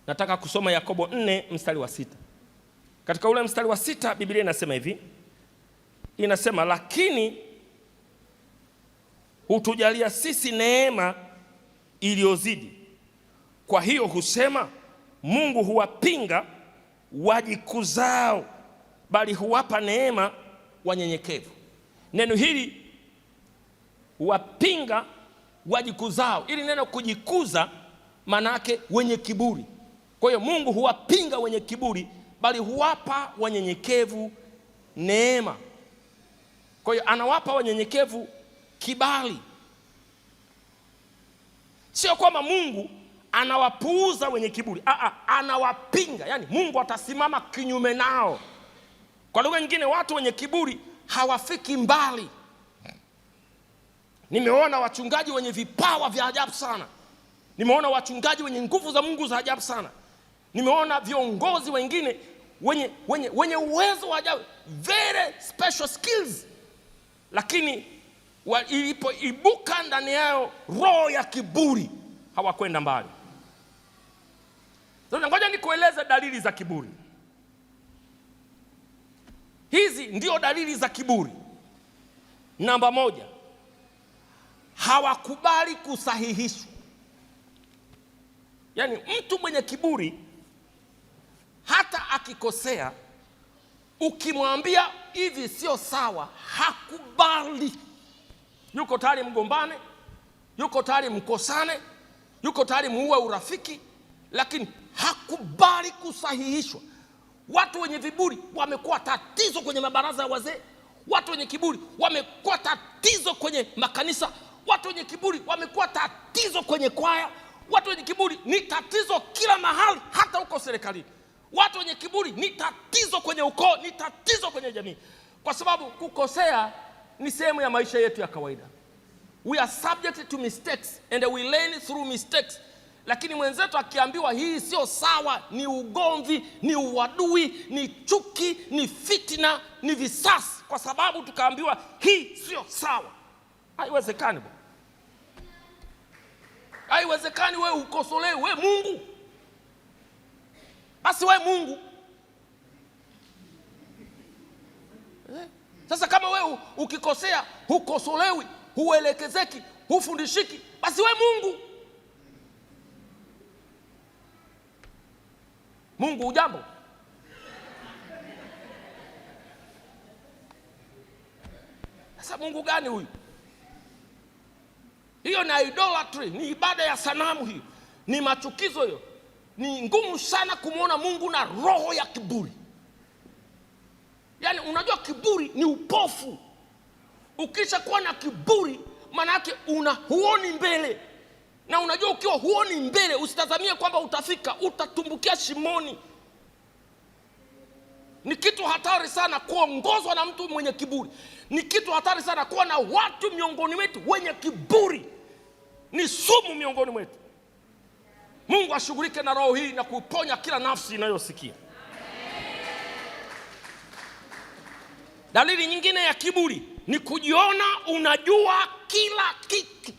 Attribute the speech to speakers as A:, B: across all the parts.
A: Nataka kusoma Yakobo 4 mstari wa 6. Katika ule mstari wa 6 Biblia inasema hivi. Inasema lakini hutujalia sisi neema iliyozidi. Kwa hiyo husema Mungu huwapinga wajikuzao, bali huwapa neema wanyenyekevu. Neno hili huwapinga wajikuzao, ili neno kujikuza maana yake wenye kiburi. Kwa hiyo Mungu huwapinga wenye kiburi, bali huwapa wanyenyekevu neema. Kwa hiyo anawapa wanyenyekevu kibali. Sio kwamba Mungu anawapuuza wenye kiburi, anawapinga. Yani Mungu atasimama kinyume nao. Kwa lugha nyingine, watu wenye kiburi hawafiki mbali. Nimeona wachungaji wenye vipawa vya ajabu sana. Nimeona wachungaji wenye nguvu za Mungu za ajabu sana. Nimeona viongozi wengine wenye uwezo wa ajabu, very special skills. Lakini ilipoibuka ndani yao roho ya kiburi, hawakwenda mbali. Sasa ngoja nikueleze dalili za kiburi. Hizi ndio dalili za kiburi. Namba 1, hawakubali kusahihishwa. Yaani mtu mwenye kiburi hata akikosea, ukimwambia hivi sio sawa, hakubali. Yuko tayari mgombane, yuko tayari mkosane, yuko tayari muue urafiki, lakini hakubali kusahihishwa. Watu wenye viburi wamekuwa tatizo kwenye mabaraza ya wazee. Watu wenye kiburi wamekuwa tatizo kwenye makanisa. Watu wenye kiburi wamekuwa tatizo kwenye kwaya. Watu wenye kiburi ni tatizo kila mahali, hata huko serikalini. Watu wenye kiburi ni tatizo kwenye ukoo, ni tatizo kwenye jamii. Kwa sababu kukosea ni sehemu ya maisha yetu ya kawaida. We are subject to mistakes and we learn through mistakes. Lakini mwenzetu akiambiwa hii sio sawa, ni ugomvi, ni uadui, ni chuki, ni fitina, ni visasi, kwa sababu tukaambiwa hii sio sawa. Haiwezekani bwana. Haiwezekani wewe ukosolewe, wewe Mungu. Basi wewe Mungu. Sasa kama wewe ukikosea hukosolewi, huelekezeki, hufundishiki, basi wewe Mungu. Mungu ujambo? Sasa Mungu gani huyu? Hiyo ni idolatry, ni ibada ya sanamu hiyo. Ni machukizo hiyo. Ni ngumu sana kumuona Mungu na roho ya kiburi. Yaani unajua kiburi ni upofu. Ukisha kuwa na kiburi, maana yake huoni mbele. Na unajua ukiwa huoni mbele, usitazamie kwamba utafika, utatumbukia shimoni. Ni kitu hatari sana kuongozwa na mtu mwenye kiburi. Ni kitu hatari sana kuwa na watu miongoni mwetu wenye kiburi. Ni sumu miongoni mwetu. Mungu ashughulike na roho hii na kuponya kila nafsi inayosikia. Dalili nyingine ya kiburi ni kujiona unajua kila kitu.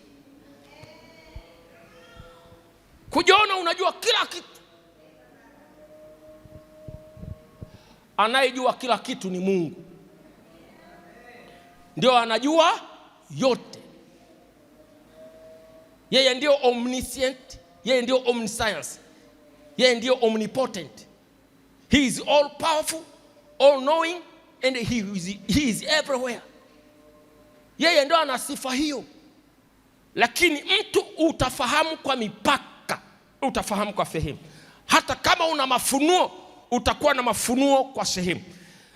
A: Kujiona unajua kila kitu. Anayejua kila kitu ni Mungu. Ndio anajua yote. Yeye ndio omniscient, yeye ndio omniscience, yeye ndio omnipotent. He is all powerful, all knowing, and he is everywhere. Yeye ndio ana sifa hiyo. Lakini mtu utafahamu kwa mipaka, utafahamu kwa sehemu. Hata kama una mafunuo, utakuwa na mafunuo kwa sehemu.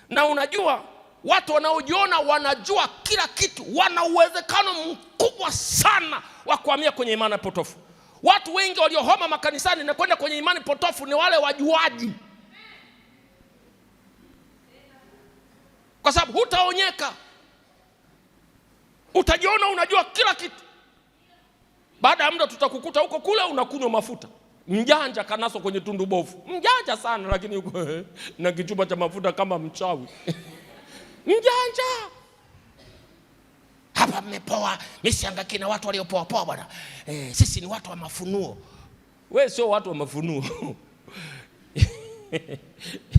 A: Na unajua watu wanaojiona wanajua kila kitu wana uwezekano mkubwa sana wa kuhamia kwenye imani potofu. Watu wengi waliohama makanisani na kwenda kwenye imani potofu ni wale wajuaji. Kwa sababu hutaonyeka. Utajiona unajua kila kitu. Baada ya muda tutakukuta huko kule unakunywa mafuta. Mjanja kanaso kwenye tundu bovu. Mjanja sana, lakini yuko na kichupa cha mafuta kama mchawi. Mjanja. Hapa mmepoa, misiangaki na watu waliopoa poa bwana. Sisi ni watu wa mafunuo. Wewe sio watu wa mafunuo.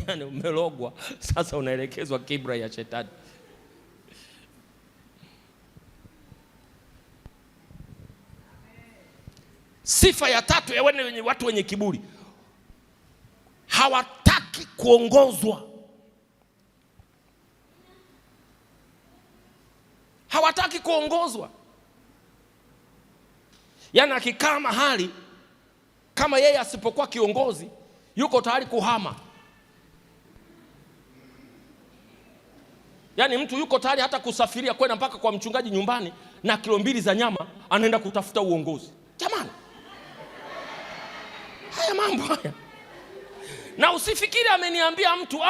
A: Yani umelogwa, sasa unaelekezwa kibra ya shetani. Sifa ya tatu ya watu wenye kiburi, hawataki kuongozwa. Hawataki kuongozwa. Yaani akikaa mahali kama yeye asipokuwa kiongozi, yuko tayari kuhama. Yaani mtu yuko tayari hata kusafiria kwenda mpaka kwa mchungaji nyumbani na kilo 2 za nyama, anaenda kutafuta uongozi. Jamani, haya mambo haya. Na usifikiri ameniambia mtu,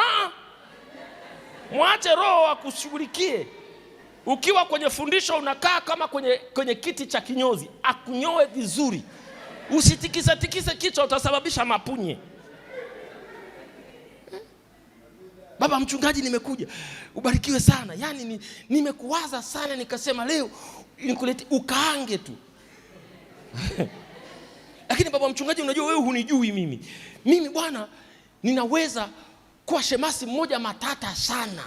A: mwache Roho akushughulikie. Ukiwa kwenye fundisho unakaa kama kwenye kiti cha kinyozi, akunyoe vizuri. Usitikise kichwa, utasababisha mapunye. Baba mchungaji, nimekuja, ubarikiwe sana. Yaani nimekuwaza sana, nikasema leo nikulete ukaange tu. Lakini baba mchungaji, unajua wewe hunijui mimi. Mimi bwana, ninaweza kuwa shemasi mmoja matata sana.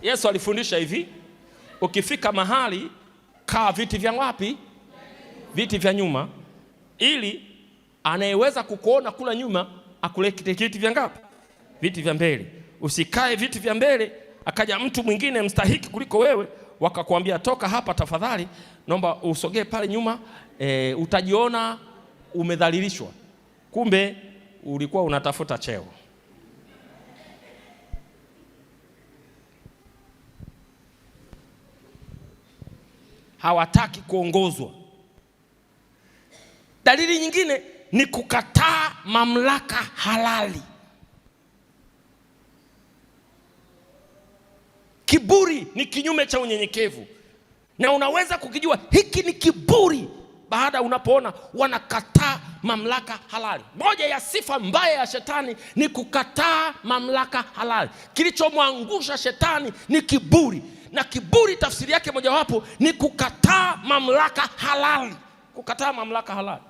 A: Yesu alifundisha hivi, ukifika mahali kaa viti vya wapi? Viti vya nyuma, ili anayeweza kukuona kula nyuma akulete viti vya ngapi? Viti vya mbele. Usikae viti vya mbele, akaja mtu mwingine mstahiki kuliko wewe, wakakwambia toka hapa tafadhali, naomba usogee pale nyuma, utajiona umedhalilishwa. Kumbe ulikuwa unatafuta cheo. Hawataki kuongozwa. Dalili nyingine ni kukataa mamlaka halali. Kiburi ni kinyume cha unyenyekevu, na unaweza kukijua hiki ni kiburi baada unapoona wanakataa mamlaka halali. Moja ya sifa mbaya ya shetani ni kukataa mamlaka halali. Kilichomwangusha shetani ni kiburi, na kiburi tafsiri yake mojawapo ni kukataa mamlaka halali. Kukataa mamlaka halali.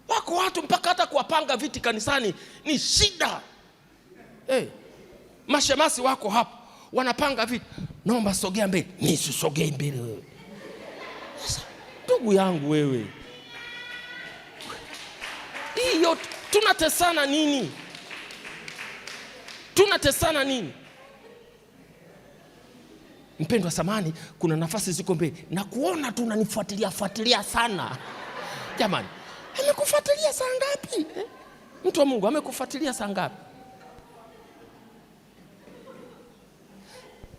A: Wako watu mpaka hata kuwapanga viti kanisani ni shida. Mashemasi wako hapo wanapanga viti, naomba sogea mbele. Nisisogee mbele wewe. Ndugu yangu wewe, hiyo tunatesana nini? Tunatesana nini? Mpendwa samani, kuna nafasi ziko mbele, na kuona tu unanifuatilia sana. Jamani, amekufuatilia saa ngapi? Mtu wa Mungu, amekufuatilia saa ngapi?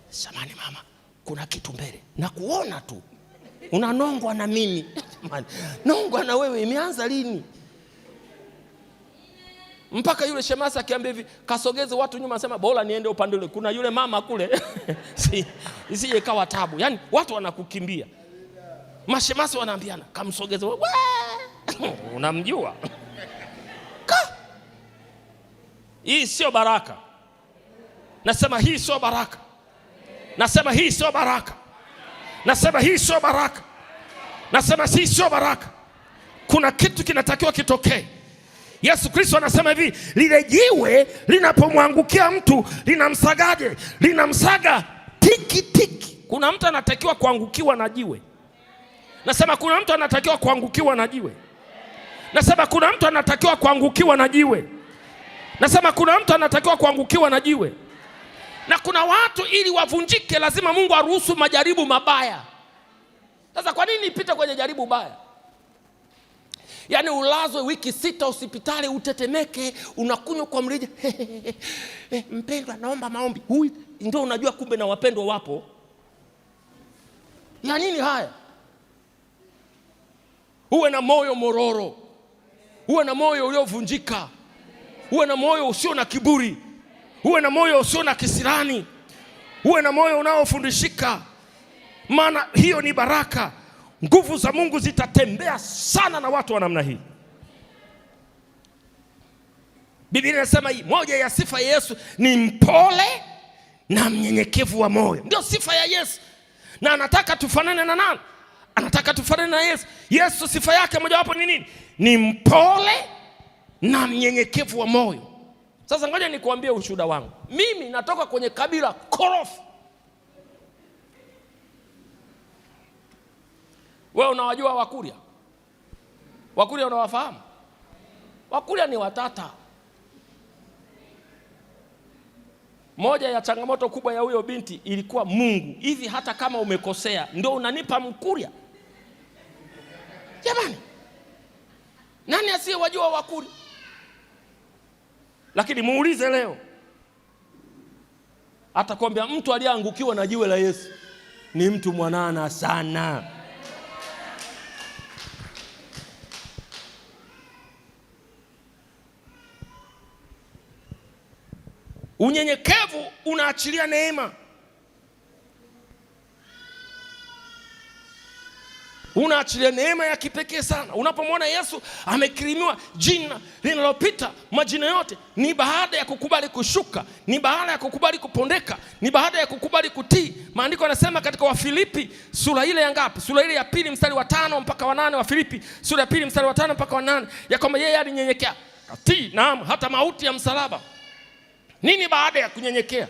A: Samani mama, kuna kitu mbele, na kuona tu unanongwa na mimi. Jamani, nongwa na wewe imeanza lini? Mpaka yule shemasi akiambia hivi, kasogeze watu nyuma, sema bora niende upande ule, kuna yule mama kule. Isije kawa tabu. Yaani watu wanakukimbia. Mashemasi wanaambiana, kamsogeze wewe. Unamjua? Hii sio baraka. Nasema hii sio baraka. Nasema hii sio baraka. Nasema hii sio baraka. Nasema hii sio baraka. Kuna kitu kinatakiwa kitokee. Yesu Kristo anasema hivi, lile jiwe linapomwangukia mtu linamsagaje? Linamsaga tiki tiki. Kuna mtu anatakiwa kuangukiwa na jiwe. Nasema kuna mtu anatakiwa kuangukiwa na jiwe. Nasema kuna mtu anatakiwa kuangukiwa na jiwe. Nasema kuna mtu anatakiwa kuangukiwa na jiwe. Na kuna watu ili wavunjike lazima Mungu aruhusu majaribu mabaya. Sasa kwa nini ipite kwenye jaribu baya? Yaani ulazwe wiki 6 hospitali, utetemeke, unakunywa kwa mrija. Mpendwa, naomba maombi. Huyu ndio unajua kumbe na wapendwa wapo. Ya nini haya? Uwe na moyo mororo. Uwe na moyo uliovunjika. Uwe na moyo usio na kiburi. Uwe na moyo usio na kisirani. Uwe na moyo unaofundishika. Maana hiyo ni baraka. Nguvu za Mungu zitatembea sana na watu wa namna hii. Biblia inasema hii, moja ya sifa ya Yesu ni mpole na mnyenyekevu wa moyo. Ndio sifa ya Yesu. Na anataka tufanane na nani? Anataka tufanane na Yesu. Yesu sifa yake mojawapo ni nini? Ni mpole na mnyenyekevu wa moyo. Sasa ngoja nikuambie ushuhuda wangu. Mimi natoka kwenye kabila korofi. Wewe unawajua Wakurya? Wakurya unawafahamu? Wakurya ni watata. Moja ya changamoto kubwa ya huyo binti ilikuwa Mungu, hivi hata kama umekosea ndio unanipa Mkurya? Jamani, nani asiyewajua Wakurya? Lakini muulize leo, atakwambia mtu aliyeangukiwa na jiwe la Yesu ni mtu mwanana sana. Unyenyekevu unaachilia neema. Unaachilia neema ya kipekee sana. Unapomwona Yesu amekirimiwa jina linalopita majina yote, ni baada ya kukubali kushuka, ni baada ya kukubali kupondeka, ni baada ya kukubali kutii. Maandiko yanasema katika Wafilipi sura ile ya ngapi? Sura ile ya 2 mstari wa 5 mpaka wa 8. Wafilipi sura ya 2 mstari wa 5 mpaka wa 8, ya kwamba yeye alinyenyekea, katii, naam, hata mauti ya msalaba. Nini baada ya kunyenyekea?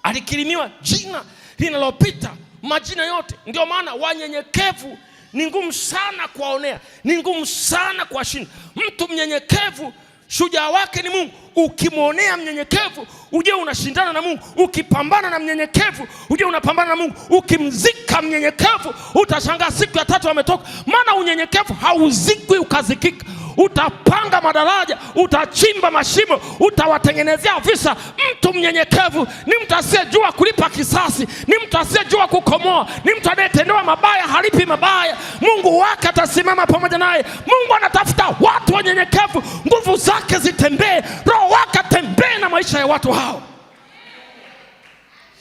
A: Alikirimiwa jina linalopita majina yote. Ndio maana wanyenyekevu ni ngumu sana kuwaonea, ni ngumu sana kuwashinda. Mtu mnyenyekevu shujaa wake ni Mungu. Ukimwonea mnyenyekevu uje unashindana na Mungu. Ukipambana na mnyenyekevu uje unapambana na Mungu. Ukimzika mnyenyekevu utashangaa siku ya 3 ametoka. Maana unyenyekevu hauzikwi ukazikika. Utapanga madaraja, utachimba mashimo, utawatengenezea visa. Mtu mnyenyekevu ni mtu asiyejua kulipa kisasi, ni mtu asiyejua kukomoa, ni mtu anayetendewa mabaya halipi mabaya. Mungu wake atasimama pamoja naye. Mungu anatafuta watu wanyenyekevu, nguvu zake zitembee, roho wake atembee na maisha ya watu hao.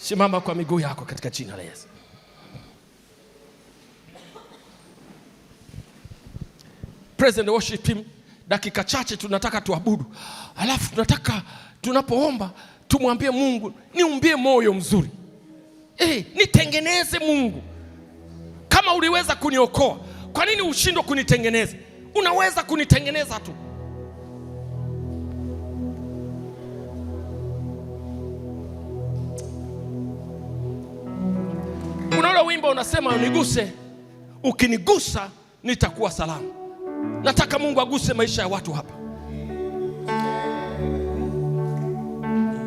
A: Simama kwa miguu yako katika jina la Yesu. Present worship team, dakika chache tunataka tuabudu. Alafu tunataka tunapoomba tumwambie Mungu, niumbie moyo mzuri. Nitengeneze Mungu. Kama uliweza kuniokoa, kwa nini ushindwe kunitengeneza? Unaweza kunitengeneza tu. Kuna ule wimbo unasema uniguse, ukinigusa nitakuwa salama. Nataka Mungu aguse maisha ya watu hapa.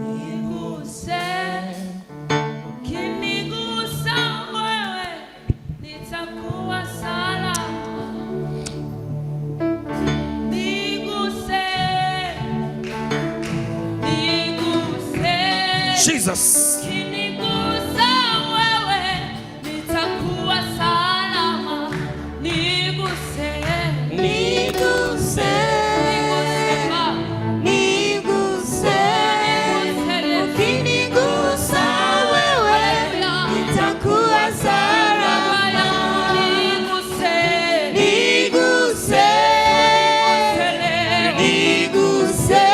B: Niguse, ukinigusa wewe nitakuwa salama. Niguse, niguse,
A: Jesus.
B: ukinigusa wewe nitakuwa salama. Niguse, niguse, niguse, ukinigusa wewe nitakuwa salama. Niguse, niguse, niguse,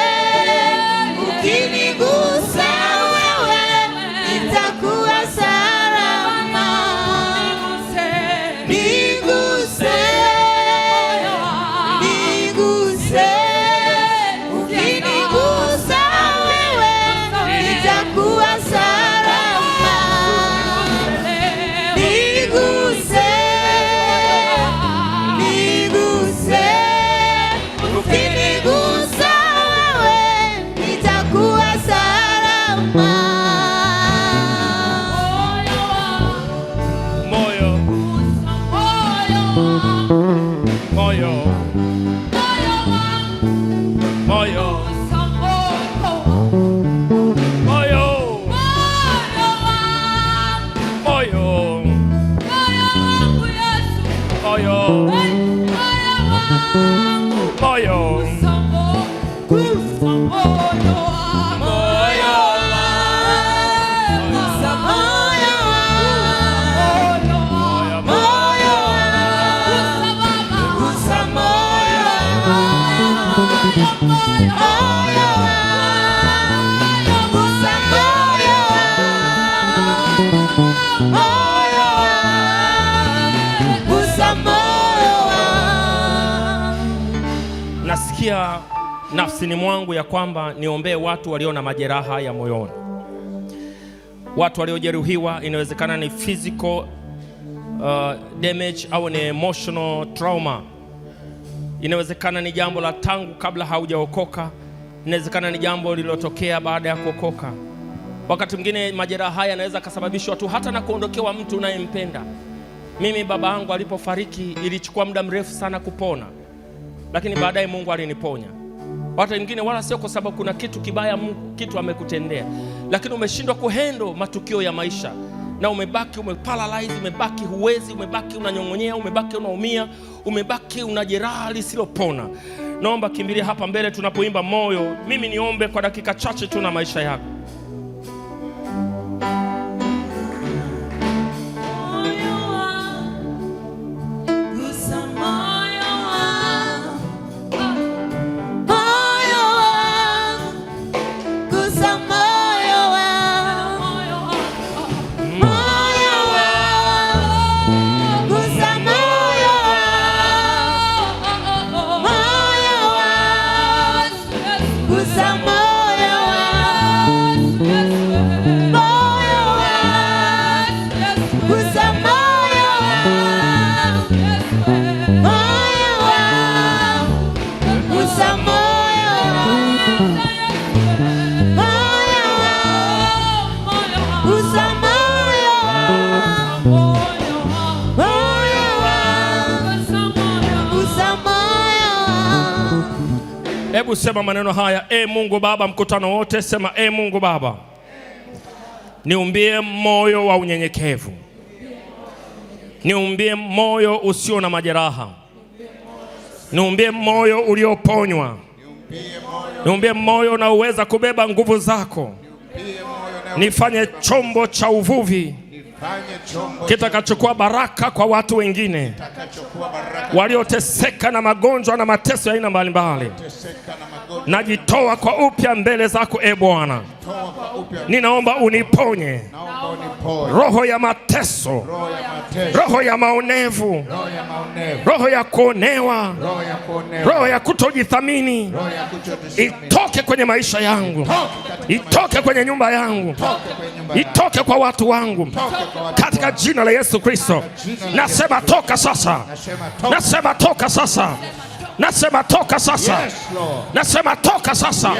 B: ukinigusa wewe
A: nafsini mwangu ya kwamba niombee watu walio na majeraha ya moyoni, watu waliojeruhiwa. Inawezekana ni physical damage au ni emotional trauma. Inawezekana ni jambo la tangu kabla haujaokoka. Inawezekana ni jambo lililotokea baada ya kuokoka. Wakati mwingine majeraha haya yanaweza kusababishwa tu hata na kuondokewa mtu unayempenda. Mimi baba yangu alipofariki ilichukua muda mrefu sana kupona, lakini baadaye Mungu aliniponya. Watu wengine wala sio kwa sababu kuna kitu kibaya Mungu kitu amekutendea, lakini umeshindwa kuhandle matukio ya maisha na umebaki umeparalyze, umebaki huwezi, umebaki unanyong'onyea, umebaki unaumia, umebaki una jeraha lisilopona. Naomba kimbilia hapa mbele tunapoimba moyo. Mimi niombe kwa dakika chache tu na maisha yako. Hebu sema maneno haya. Mungu Baba, mkutano wote sema, Mungu Baba, niumbie moyo wa unyenyekevu, niumbie moyo usio na majeraha, niumbie moyo ulioponywa, niumbie moyo unaoweza kubeba nguvu zako, nifanye chombo cha uvuvi kitakachokuwa baraka kwa watu wengine walioteseka na magonjwa na mateso ya aina mbalimbali. Najitoa kwa upya mbele zako Bwana. Ninaomba uniponye roho ya mateso, roho ya maonevu, roho ya kuonewa, roho ya kutojithamini. Itoke kwenye maisha yangu, itoke kwenye nyumba yangu, itoke kwa watu wangu, katika jina la Yesu Kristo. Nasema toka sasa, nasema toka sasa, nasema toka sasa, nasema toka sasa.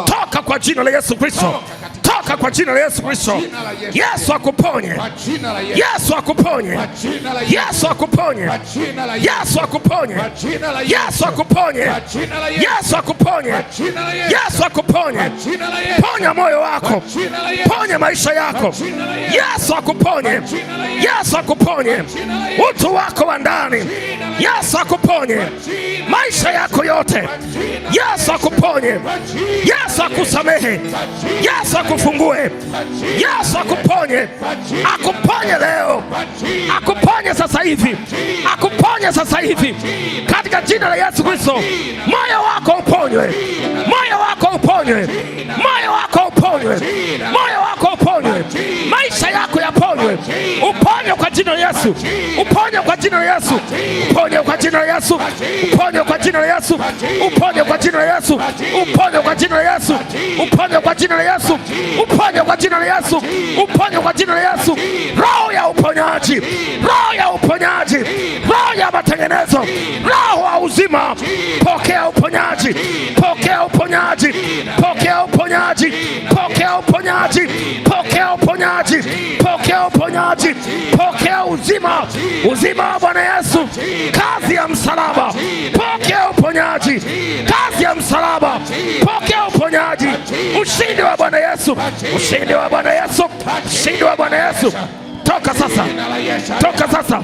A: Toka kwa jina la Yesu Kristo, toka kwa jina la Yesu Kristo. Yesu akuponye, Yesu akuponye, Yesu akuponye, Yesu akuponye, Yesu akuponye, Yesu akuponye, Yesu akuponye. Ponya moyo wako, ponya maisha yako. Yesu akuponye, Yesu akuponye utu wako wa ndani. Yesu akuponye maisha yako yote. Yesu akuponye, Yesu akusamehe, Yesu akufungue, Yesu akuponye. Akuponye leo, akuponye sasa hivi, akuponye sasa hivi katika jina la Yesu Kristo. Moyo wako uponywe, moyo wako uponywe, moyo wako uponywe, moyo wako uponywe, maisha yako yaponywe. Uponywe kwa jina la Yesu, uponywe kwa jina la Yesu, uponywe kwa jina la Yesu, uponywe kwa jina la Yesu, uponywe kwa jina la Yesu, uponywe kwa jina la Yesu, uponywe kwa jina la Yesu, uponywe kwa jina la Yesu, uponywe kwa jina la Yesu. Roho ya uponyaji, roho ya uponyaji, roho ya matengenezo, roho wa uzima, pokea uponyaji, pokea uponyaji, pokea uponyaji, pokea uponyaji, pokea uponyaji, pokea uponyaji, pokea uzima, uzima wa Bwana Yesu. Kazi ya msalaba, pokea uponyaji, kazi ya msalaba, pokea uponyaji. Ushindi wa Bwana Yesu, ushindi wa Bwana Yesu, ushindi wa Bwana Yesu. Toka sasa, toka sasa,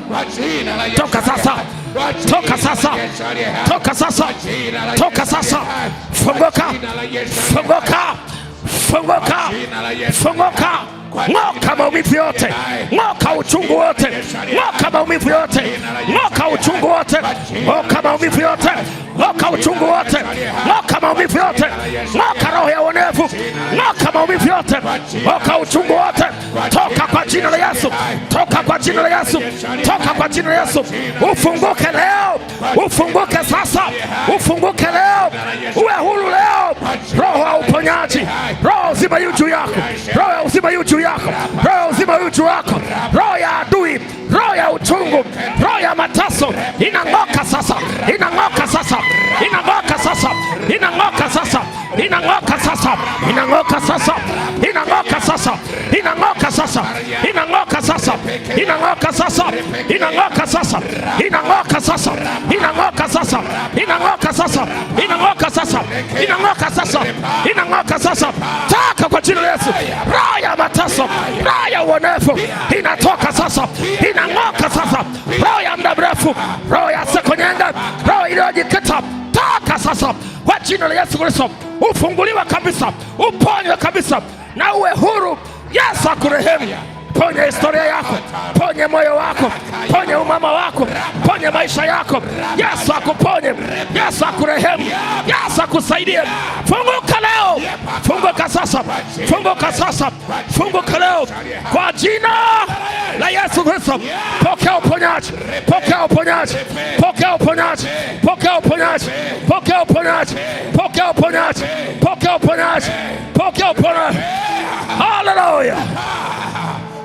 A: toka sasa, toka sasa, toka sasa, toka sasa. Funguka, funguka, funguka, funguka. Ng'oka maumivu yote, ng'oka uchungu wote, ng'oka maumivu yote, ng'oka uchungu wote, ng'oka maumivu yote, ng'oka uchungu wote, ng'oka maumivu yote, ng'oka roho ya uonevu, ng'oka maumivu yote, ng'oka uchungu wote, toka kwa jina la Yesu, toka kwa jina la Yesu, toka kwa jina la Yesu. Ufunguke leo, ufunguke sasa, ufunguke leo, uwe huru leo. Roho ya uponyaji, roho uzima yu juu yako, roho ya uzima yu juu yako, roho ya uzima yu juu yako. Roho ya adui, roho ya uchungu, roho ya mateso inang'oka sasa, inang'oka sasa, inang'oka sasa, inang'oka sasa, inang'oka sasa, inang'oka sasa, inang'oka sasa, inang'oka sasa, inang'oka sasa, inang'oka sasa, inang'oka sasa, inang'oka sasa, inang'oka sasa, inang'oka sasa, inang'oka sasa, inang'oka sasa, inang'oka sasa. Toka kwa jina la Yesu. Roho ya mateso, roho ya uonevu inatoka sasa, inang'oka sasa. Roho ya muda mrefu, roho ya sekonyanga, roho iliyojikita, toka sasa kwa jina la Yesu Kristo. Ufunguliwa kabisa, uponywe kabisa na uwe huru. Yesu akurehemu. Ponye historia yako, ponye moyo wako, ponye umama wako, ponye maisha yako. Yesu akuponye, Yesu akurehemu, Yesu akusaidie. Funguka leo, funguka sasa, funguka sasa, funguka leo kwa jina la Yesu Kristo. Pokea uponyaji, pokea uponyaji, pokea uponyaji, pokea uponyaji, pokea uponyaji, pokea uponyaji, pokea uponyaji, pokea uponyaji. Haleluya.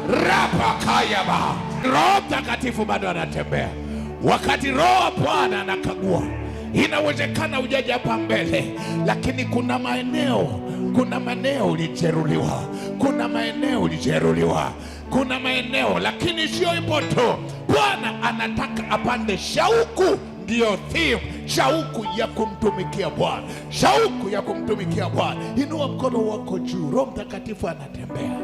C: Rapa kayaba. Roho Mtakatifu bado anatembea. Wakati Roho wa Bwana anakagua, inawezekana hujaja hapa mbele, lakini kuna maeneo ulijeruhiwa, kuna maeneo ulijeruhiwa, kuna maeneo, lakini sio hivyo tu. Bwana anataka apande shauku. Ndio theme, shauku ya kumtumikia Bwana, shauku ya kumtumikia Bwana. Inua mkono wako juu. Roho Mtakatifu anatembea,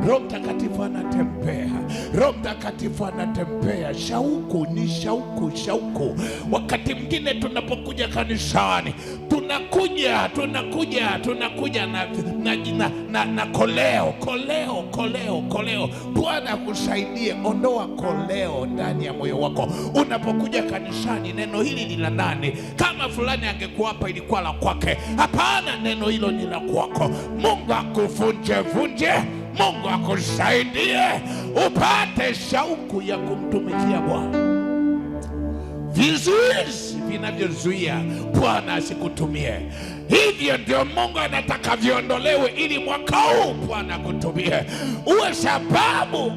C: Roho Mtakatifu anatembea, Roho Mtakatifu anatembea. Shauku ni shauku, shauku. Wakati mwingine tunapokuja kanisani, tunakuja na koleo. Bwana akusaidie, ondoa koleo ndani ya moyo wako unapokuja kanisani. Neno hili ni la nani? Kama fulani angekuwa hapa ilikuwa la kwake. Hapana, neno hilo ni la kwako. Mungu akuvunje, Mungu akusaidie upate shauku ya kumtumikia Bwana. Vizuizi vinavyozuia Bwana asikutumie, hivyo ndio Mungu anataka viondolewe, ili mwaka huu Bwana akutumie. Uwe sababu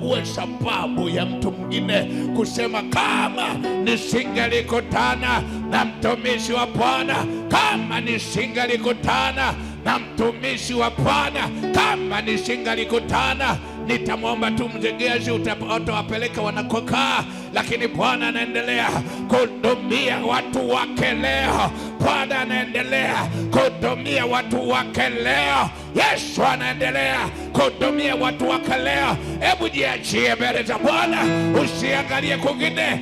C: ya mtu mwingine kusema, kama nisingelikutana na mtumishi wa Bwana, kama nisingelikutana na mtumishi wa Bwana, kama nisingelikutana, nitamwomba tu mzegezi utawapeleka wanakokaa. Lakini Bwana anaendelea kuhudumia watu wake leo. Bwana anaendelea kuhudumia watu wake leo. Yesu anaendelea kuhudumia watu wake leo. Hebu jiachie mbele za Bwana, usiangalie kwingine.